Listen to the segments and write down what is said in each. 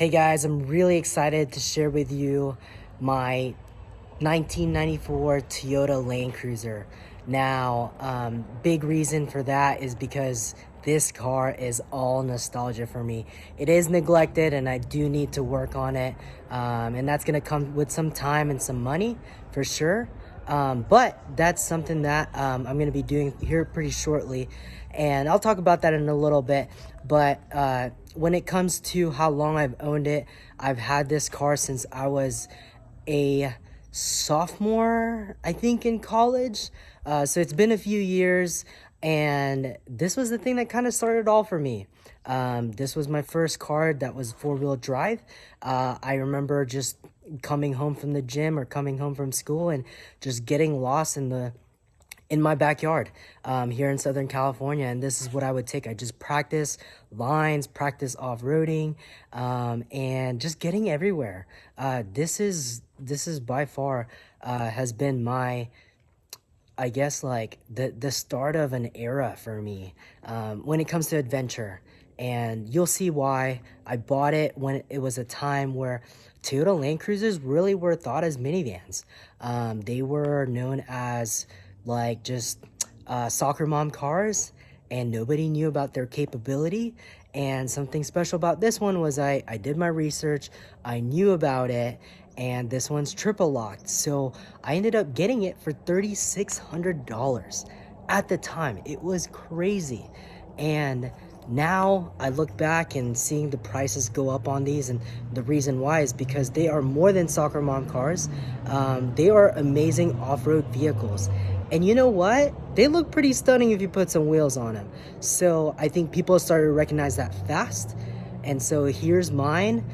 Hey guys, I'm really excited to share with you my 1994 Toyota Land Cruiser. Now, big reason for that is because this car is all nostalgia for me. It is neglected and I do need to work on it. And that's gonna come with some time and some money for sure. But that's something that I'm gonna be doing here pretty shortly. And I'll talk about that in a little bit. But when it comes to how long I've owned it, I've had this car since I was a sophomore, I think, in college. So it's been a few years, and this was the thing that kind of started all for me. This was my first car that was four-wheel drive. I remember just coming home from the gym or coming home from school and just getting lost in my backyard here in Southern California, and this is what I would take. I just practice lines, practice off-roading, and just getting everywhere. This is by far has been my, I guess, like the start of an era for me when it comes to adventure. And you'll see why. I bought it when it was a time where Toyota Land Cruisers really were thought as minivans. They were known as like just soccer mom cars, and nobody knew about their capability. And something special about this one was I did my research, I knew about it, and this one's triple locked. So I ended up getting it for $3,600 at the time. It was crazy. And now I look back and seeing the prices go up on these, and the reason why is because they are more than soccer mom cars. They are amazing off-road vehicles. And you know what? They look pretty stunning if you put some wheels on them. So I think people started to recognize that fast. And so here's mine.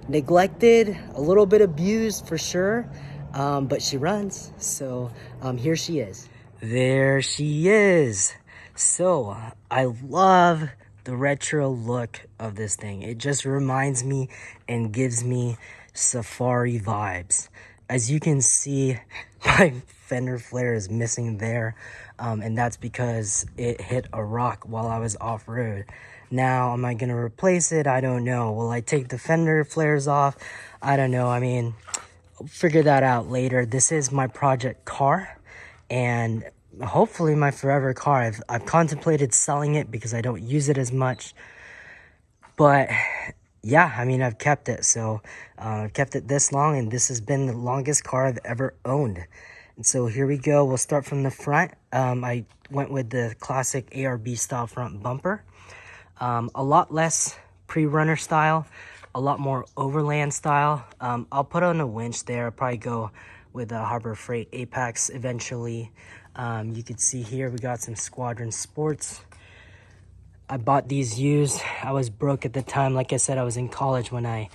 Neglected, a little bit abused for sure, but she runs. So here she is. There she is. So I love the retro look of this thing. It just reminds me and gives me safari vibes. As you can see, my fender flare is missing there, and that's because it hit a rock while I was off-road. Now, am I going to replace it? I don't know. Will I take the fender flares off? I don't know. I mean, I'll figure that out later. This is my project car, and hopefully my forever car. I've contemplated selling it because I don't use it as much, but yeah, I mean, I've kept it. So I've kept it this long, and this has been the longest car I've ever owned. And so here we go. We'll start from the front. I went with the classic ARB style front bumper. A lot less pre-runner style, a lot more overland style. I'll put on a winch there. I'll probably go with a Harbor Freight Apex eventually. You can see here we got some Squadron Sports. I bought these used. I was broke at the time. Like I said, I was in college when I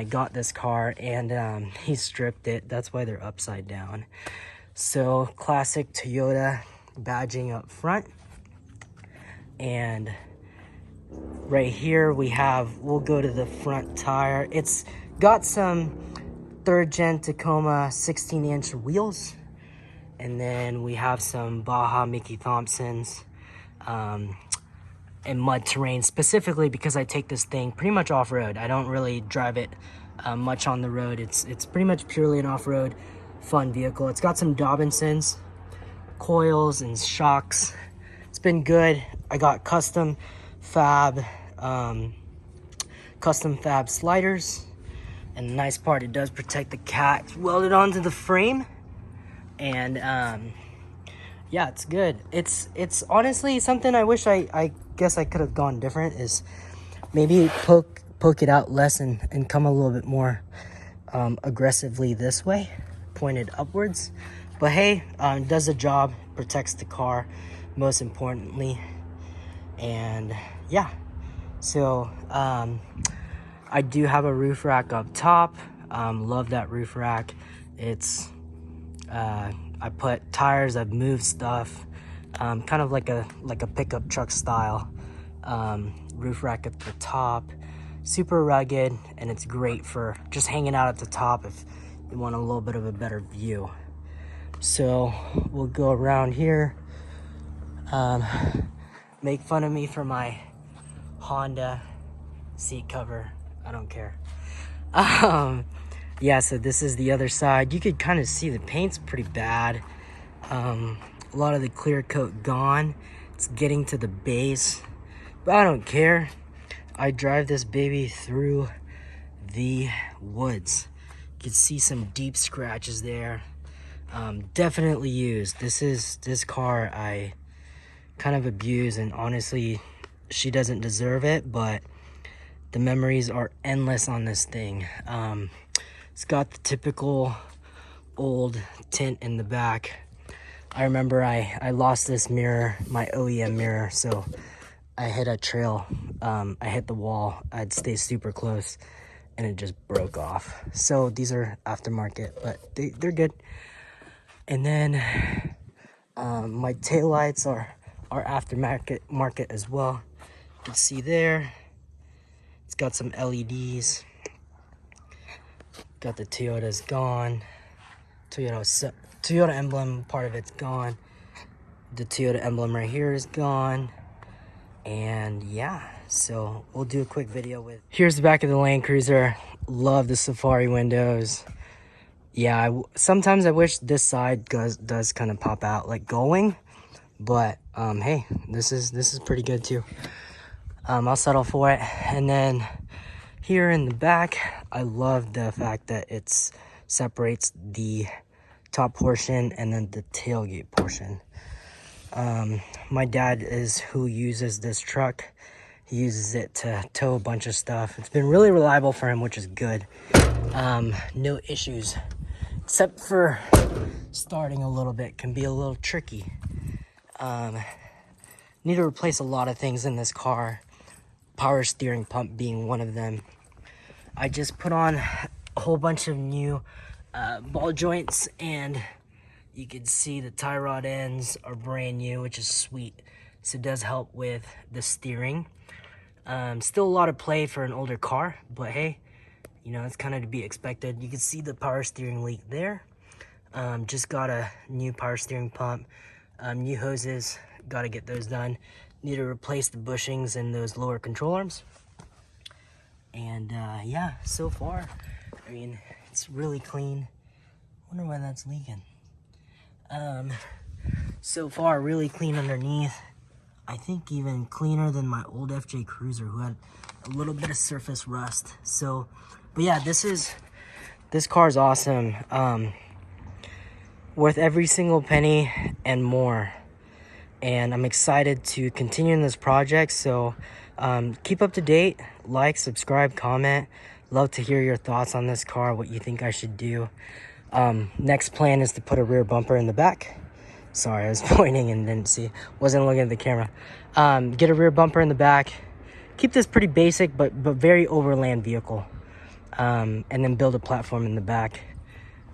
got this car, and he stripped it. That's why they're upside down. So classic Toyota badging up front. And right here we'll go to the front tire. It's got some third gen Tacoma 16-inch wheels. And then we have some Baja Mickey Thompsons in mud terrain, specifically because I take this thing pretty much off-road. I don't really drive it much on the road. It's pretty much purely an off-road fun vehicle. It's got some Dobinsons, coils, and shocks. It's been good. I got custom fab sliders. And the nice part, it does protect the cat. It's welded onto the frame. And yeah, it's good. It's honestly something I wish I guess I could have gone different, is maybe poke it out less and come a little bit more aggressively this way, pointed upwards. But hey, does the job, protects the car most importantly. And yeah, so I do have a roof rack up top. Love that roof rack. It's I put tires, I've moved stuff, kind of like a pickup truck style. Roof rack at the top, super rugged, and it's great for just hanging out at the top if you want a little bit of a better view. So we'll go around here. Make fun of me for my Honda seat cover. I don't care. Yeah, so this is the other side. You could kind of see the paint's pretty bad. A lot of the clear coat gone. It's getting to the base, but I don't care. I drive this baby through the woods. You can see some deep scratches there. Definitely used. This car I kind of abuse, and honestly, she doesn't deserve it, but the memories are endless on this thing. It's got the typical old tint in the back. I remember I lost this mirror, my OEM mirror, so I hit a trail. I hit the wall. I'd stay super close and it just broke off. So these are aftermarket, but they're good. And then my taillights are aftermarket as well. You can see there, it's got some LEDs. Got the Toyota's gone. Toyota emblem, part of it's gone. The Toyota emblem right here is gone. And yeah, so we'll do a quick video with. Here's the back of the Land Cruiser. Love the safari windows. Yeah, sometimes I wish this side does kind of pop out like going, but hey, this is pretty good too. I'll settle for it. And then here in the back, I love the fact that it separates the top portion and then the tailgate portion. My dad is who uses this truck. He uses it to tow a bunch of stuff. It's been really reliable for him, which is good. No issues, except for starting a little bit can be a little tricky. Need to replace a lot of things in this car, power steering pump being one of them. I just put on a whole bunch of new ball joints, and you can see the tie rod ends are brand new, which is sweet. So it does help with the steering. Still a lot of play for an older car, but hey, you know, it's kind of to be expected. You can see the power steering leak there. Just got a new power steering pump, new hoses, got to get those done. Need to replace the bushings and those lower control arms. And yeah, so far, I mean, it's really clean. Wonder why that's leaking. So far, really clean underneath. I think even cleaner than my old FJ Cruiser, who had a little bit of surface rust. So, but yeah, this car is awesome. Worth every single penny and more. And I'm excited to continue in this project. So keep up to date, like, subscribe, comment. Love to hear your thoughts on this car, what you think I should do. Next plan is to put a rear bumper in the back. Sorry, I was pointing and wasn't looking at the camera. Get a rear bumper in the back. Keep this pretty basic, but very overland vehicle. And then build a platform in the back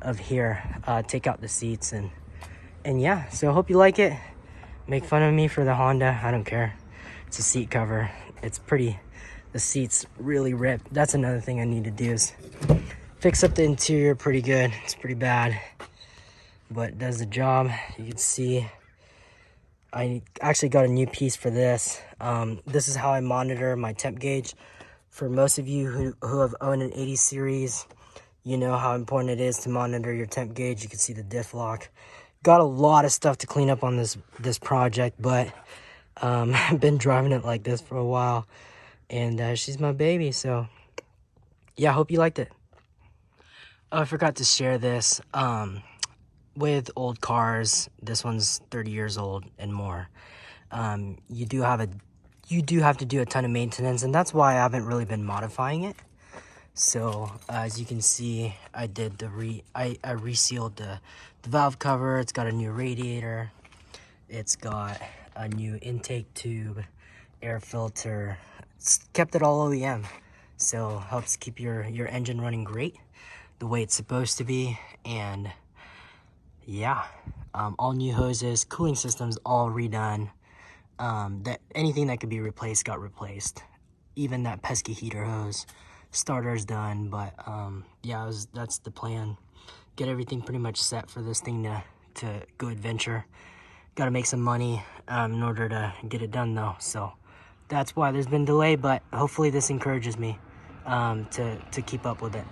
of here. Take out the seats and yeah. So I hope you like it. Make fun of me for the Honda. I don't care. It's a seat cover. It's pretty. The seats really rip. That's another thing I need to do is fix up the interior pretty good. It's pretty bad, but it does the job. You can see I actually got a new piece for this. This is how I monitor my temp gauge. For most of you who have owned an 80 series, you know how important it is to monitor your temp gauge. You can see the diff lock. Got a lot of stuff to clean up on this project, but I've been driving it like this for a while, and she's my baby. So yeah, I hope you liked it. Oh, I forgot to share this. With old cars, this one's 30 years old and more. You do have to do a ton of maintenance, and that's why I haven't really been modifying it. So as you can see, I did I resealed the valve cover. It's got a new radiator. It's got a new intake tube, air filter. It's kept it all OEM, so helps keep your engine running great, the way it's supposed to be. And yeah, all new hoses, cooling systems all redone. Anything that could be replaced got replaced. Even that pesky heater hose. Starter's done, but yeah, that's the plan. Get everything pretty much set for this thing to go adventure. Got to make some money in order to get it done though. So that's why there's been delay, but hopefully this encourages me to keep up with it.